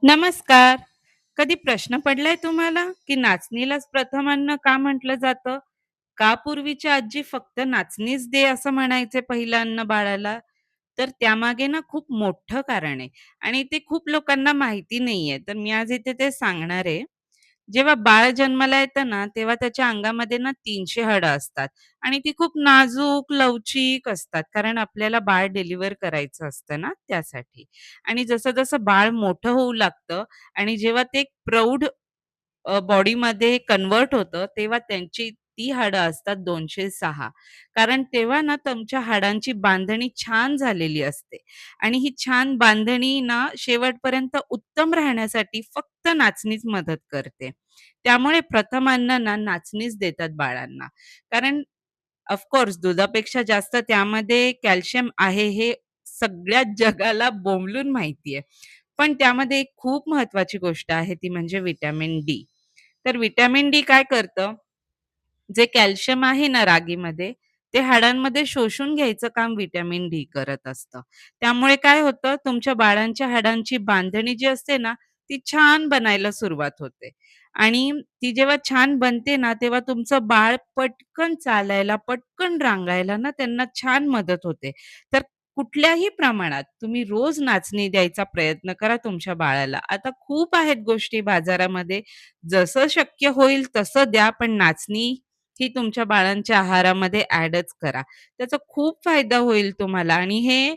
नमस्कार. कधी प्रश्न पडलाय तुम्हाला, की नाचणीलाच प्रथम अन्न का म्हटलं जातं? का पूर्वीची आजी फक्त नाचणीच दे असं म्हणायचे पहिलं अन्न बाळाला? तर त्यामागे ना खूप मोठं कारण आहे आणि ते खूप लोकांना माहिती नाहीये. तर मी आज इथे ते सांगणार आहे. जेव्हा बाळ जन्माला येतं ना, तेव्हा त्याच्या अंगामध्ये ना 300 हाडं असतात आणि ती खूप नाजूक, लवचिक असतात. कारण आपल्याला बाळ डिलिव्हर करायचं असतं ना, त्यासाठी. आणि जसं-जसं बाळ मोठं होऊ लागतं आणि जेव्हा ते प्रौढ बॉडीमध्ये कन्व्हर्ट होतं, तेव्हा त्यांची ती हाडं असतात 206. कारण तेव्हा ना तुमच्या हाडांची बांधणी छान झालेली असते आणि ही छान बांधणी ना शेवटपर्यंत उत्तम राहण्यासाठी फक्त नाचणीच मदत करते. त्यामुळे प्रथम अन्न ना नाचणीच देतात बाळांना. कारण ऑफ दुधापेक्षा जास्त त्यामध्ये कॅल्शियम आहे हे सगळ्याच जगाला बोंबलून माहिती आहे. पण त्यामध्ये एक खूप महत्वाची गोष्ट आहे ती म्हणजे व्हिटॅमिन डी. तर व्हिटॅमिन डी काय करतं, जे कॅल्शियम आहे ना रागीमध्ये, ते हाडांमध्ये शोषून घ्यायचं काम व्हिटॅमिन डी करत असतं. त्यामुळे काय होतं, तुमच्या बाळांच्या हाडांची बांधणी जी असते ना, ती छान बनायला सुरुवात होते आणि ती जेव्हा छान बनते ना, तेव्हा तुमचं बाळ पटकन चालायला, पटकन रांगायला ना त्यांना छान मदत होते. तर कुठल्याही प्रमाणात तुम्ही रोज नाचणी द्यायचा प्रयत्न करा तुमच्या बाळाला. आता खूप आहेत गोष्टी बाजारामध्ये, जसं शक्य होईल तसं द्या, पण नाचणी ही तुमच्या बाळांच्या आहारामध्ये ॲडच करा. त्याचा खूप फायदा होईल तुम्हाला आणि हे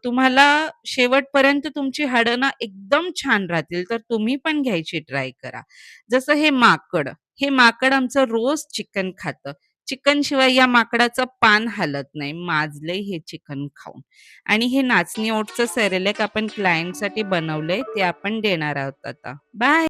तुम्हाला शेवटपर्यंत तुमची हाडं ना एकदम छान राहतील. तर तुम्ही पण घ्यायची ट्राय करा. जसं हे माकड आमचं रोज चिकन खातं. चिकनशिवाय या माकडाचं पान हालत नाही. माजलंय हे चिकन खाऊन. आणि हे नाचणी ओटचं सेरेलॅक आपण क्लायंटसाठी बनवलंय, ते आपण देणार आहोत आता. बाय.